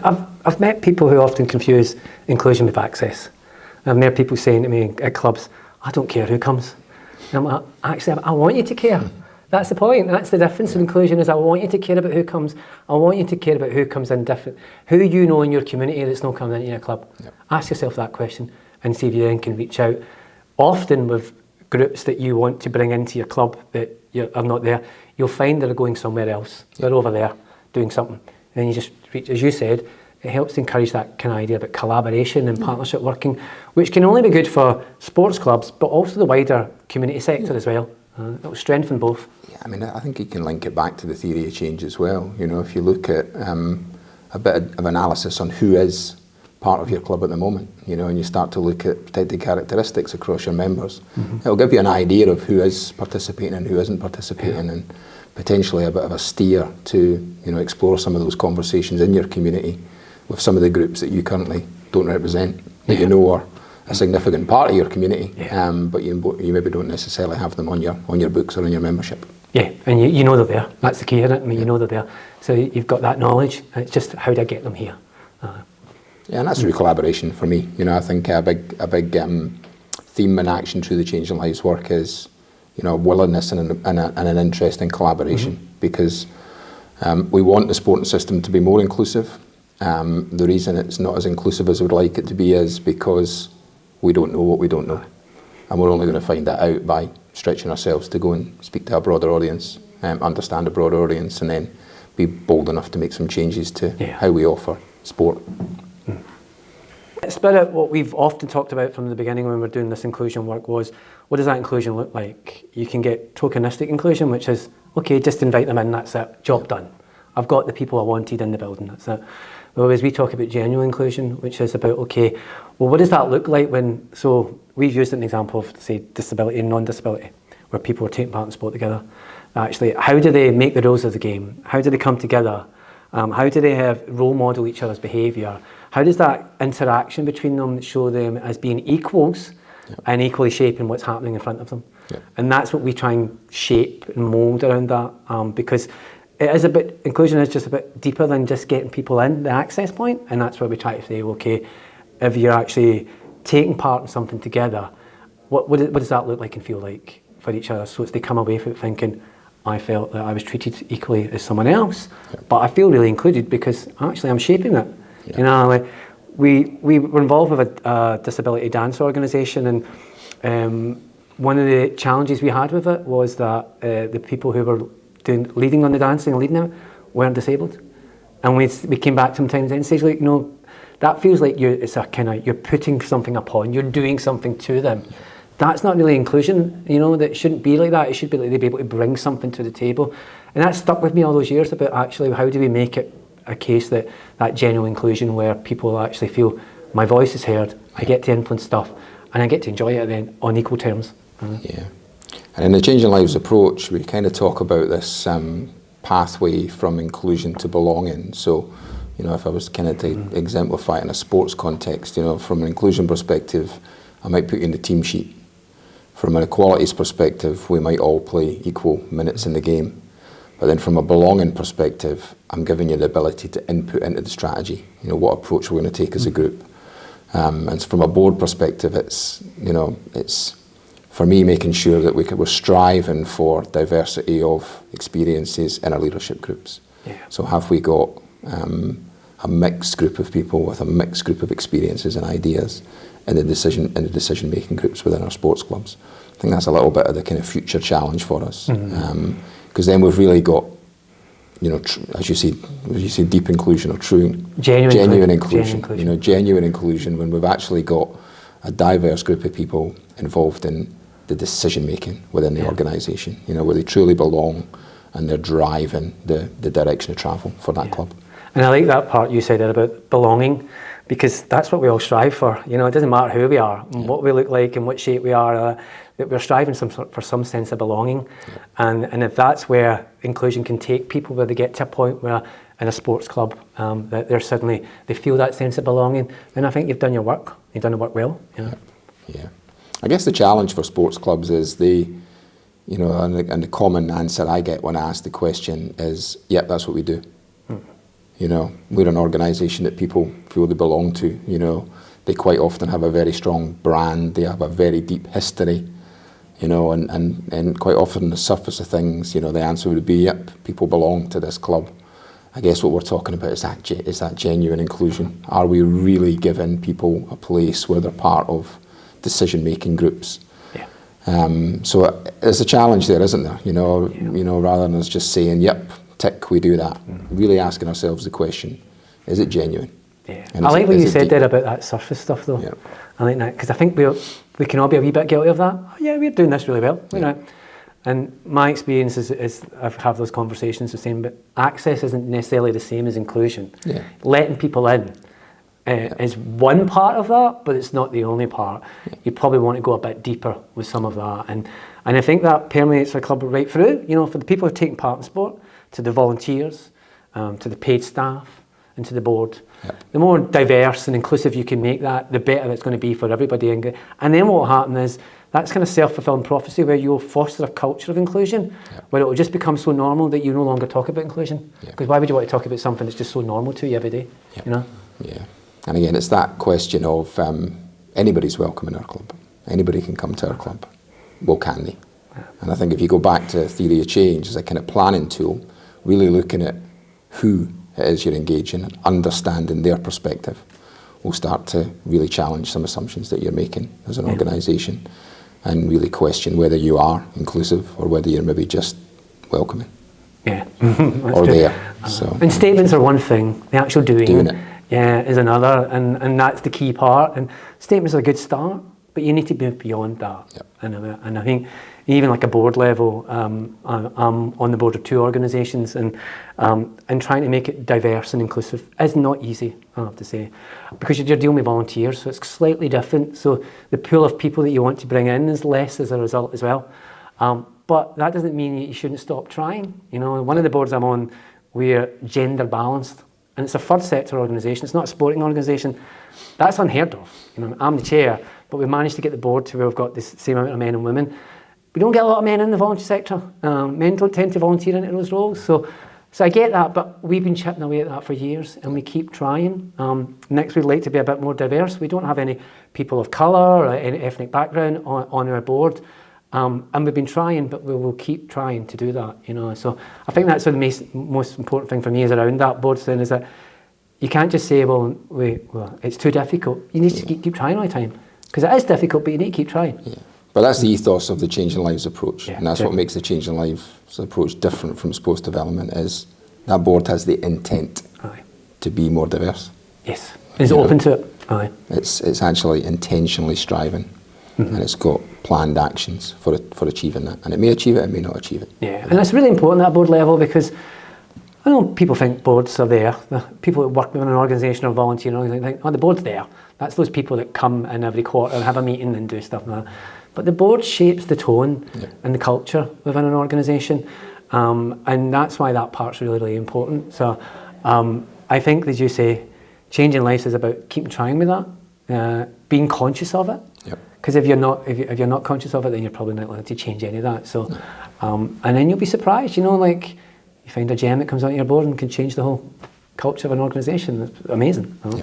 I've met people who often confuse inclusion with access. I've met people saying to me at clubs, I don't care who comes. And I'm like, actually, I want you to care. That's the point. That's the difference in inclusion, is I want you to care about who comes. I want you to care about who comes in different. Who you know in your community that's not coming into your club. Ask yourself that question and see if you then can reach out. Often with groups that you want to bring into your club that are not there, you'll find they're going somewhere else. They're over there doing something. And you just reach, as you said, it helps to encourage that kind of idea about collaboration and partnership working, which can only be good for sports clubs, but also the wider community sector as well. It will strengthen both. Yeah, I mean, I think you can link it back to the theory of change as well. You know, if you look at a bit of analysis on who is part of your club at the moment, you know, and you start to look at protected characteristics across your members, it'll give you an idea of who is participating and who isn't participating, and potentially a bit of a steer to, you know, explore some of those conversations in your community with some of the groups that you currently don't represent, that you know are a significant part of your community, but you maybe don't necessarily have them on your books or in your membership. Yeah, and you know they're there. That's the key, isn't it? I mean, you know they're there. So you've got that knowledge. It's just how do I get them here? Yeah, and that's through collaboration for me. You know, I think a big theme and action through the Changing Lives work is, you know, willingness and an interest in collaboration, because we want the sporting system to be more inclusive. The reason it's not as inclusive as we'd like it to be is because we don't know what we don't know, and we're only going to find that out by stretching ourselves to go and speak to a broader audience, understand a broader audience, and then be bold enough to make some changes to how we offer sport. Spirit, what we've often talked about from the beginning when we're doing this inclusion work was, what does that inclusion look like? You can get tokenistic inclusion, which is, okay, just invite them in, that's it, job done. I've got the people I wanted in the building, that's it. Whereas we talk about genuine inclusion, which is about, okay, well, what does that look like when, so we've used an example of, say, disability and non-disability, where people are taking part in sport together. Actually, how do they make the rules of the game? How do they come together? How do they have role model each other's behaviour? How does that interaction between them show them as being equals and equally shaping what's happening in front of them? And that's what we try and shape and mould around that, because it is a bit, inclusion is just a bit deeper than just getting people in the access point, and that's where we try to say, okay, if you're actually taking part in something together, what does that look like and feel like for each other? So it's they come away from it thinking, I felt that I was treated equally as someone else, but I feel really included because actually I'm shaping it. You know, like we were involved with a disability dance organisation, and one of the challenges we had with it was that the people who were leading on the dancing and leading it weren't disabled, and we came back sometimes and says, like, no, that feels like it's a kind of, you're putting something upon, you're doing something to them. That's not really inclusion, you know, that shouldn't be like that. It should be like they'd be able to bring something to the table. And that stuck with me all those years about actually how do we make it a case that genuine inclusion where people actually feel my voice is heard, I get to influence stuff, and I get to enjoy it then on equal terms. Yeah. And in the Changing Lives approach, we kind of talk about this pathway from inclusion to belonging. So, you know, if I was kind of to exemplify it in a sports context, you know, from an inclusion perspective, I might put you in the team sheet. From an equalities perspective, we might all play equal minutes in the game. But then from a belonging perspective, I'm giving you the ability to input into the strategy, you know, what approach we're going to take as a group. And from a board perspective, it's, you know, it's for me making sure that we're striving for diversity of experiences in our leadership groups. So have we got a mixed group of people with a mixed group of experiences and ideas in the decision-making groups within our sports clubs? I think that's a little bit of the kind of future challenge for us, because then we've really got, you know, as you see, deep inclusion or true genuine inclusion. You know, genuine inclusion when we've actually got a diverse group of people involved in the decision-making within the organisation. You know, where they truly belong and they're driving the direction of travel for that club. And I like that part you said there about belonging, because that's what we all strive for. You know, it doesn't matter who we are, and what we look like, and what shape we are. That we're striving for some sense of belonging, and if that's where inclusion can take people, where they get to a point where in a sports club that they feel that sense of belonging, then I think you've done your work. You've done the work well. You know? Yeah. I guess the challenge for sports clubs is you know, and the common answer I get when I ask the question is, "Yep, that's what we do." You know, we're an organisation that people feel they belong to. You know, they quite often have a very strong brand. They have a very deep history. You know, and quite often on the surface of things, you know, the answer would be, yep, people belong to this club. I guess what we're talking about is that genuine inclusion. Are we really giving people a place where they're part of decision-making groups? Yeah. So there's a challenge there, isn't there? You know, rather than us just saying, "Yep, tick, we do that." Really asking ourselves the question: is it genuine? Yeah. I like what you said there about that surface stuff, though. Yeah. I like that because I think we can all be a wee bit guilty of that. Oh, yeah, we're doing this really well. You know. And my experience is I have those conversations the same, but access isn't necessarily the same as inclusion. Yeah. Letting people in is one part of that, but it's not the only part. Yeah. You probably want to go a bit deeper with some of that. And I think that permeates the club right through, you know, for the people who are taking part in sport, to the volunteers, to the paid staff, and to the board. Yep. The more diverse and inclusive you can make that, the better it's going to be for everybody. And then what will happen is, that's kind of self-fulfilling prophecy where you'll foster a culture of inclusion, where it will just become so normal that you no longer talk about inclusion. Because why would you want to talk about something that's just so normal to you every day? You know? Yeah. And again, it's that question of anybody's welcome in our club. Anybody can come to our club. Well, can they? Yeah. And I think if you go back to theory of change as a kind of planning tool, really looking at who it is you're engaging and understanding their perspective, will start to really challenge some assumptions that you're making as an organisation. And really question whether you are inclusive or whether you're maybe just welcoming. Yeah. Or there. So. And statements are one thing, the actual doing it. Yeah, is another, and that's the key part. And statements are a good start, but you need to move beyond that. Yep. And I think even like a board level, I'm on the board of 2 organisations, and trying to make it diverse and inclusive is not easy, I have to say, because you're dealing with volunteers, so it's slightly different. So the pool of people that you want to bring in is less as a result as well. But that doesn't mean you shouldn't stop trying. You know, one of the boards I'm on, we're gender balanced, and it's a third sector organisation. It's not a sporting organisation. That's unheard of. You know, I'm the chair, but we managed to get the board to where we've got the same amount of men and women. We don't get a lot of men in the voluntary sector. Men don't tend to volunteer into those roles. So I get that, but we've been chipping away at that for years, and we keep trying. Next, we'd like to be a bit more diverse. We don't have any people of colour or any ethnic background on our board. And we've been trying, but we will keep trying to do that, you know. So I think that's the most important thing for me is around that board thing, is that you can't just say, well, it's too difficult. You need to keep trying all the time, because it is difficult, but you need to keep trying. Yeah. But that's the ethos of the Changing Lives approach, and that's what definitely. makes the Changing Lives approach different from sports development, is that board has the intent to be more diverse. Yes, it's open to it. Aye. It's actually intentionally striving, and it's got planned actions for achieving that. And it may achieve it, it may not achieve it. Yeah, and it's really important at board level, because I know people think boards are there. The people that work within an organisation or volunteer, they think, oh, the board's there. That's those people that come in every quarter and have a meeting and do stuff like that. But the board shapes the tone and the culture within an organisation, and that's why that part's really, really important. So I think, as you say, changing lives is about keeping trying with that, being conscious of it. Because if you're not conscious of it, then you're probably not likely to change any of that. So, and then you'll be surprised, you know, like you find a gem that comes onto your board and can change the whole culture of an organisation. It's amazing. You know?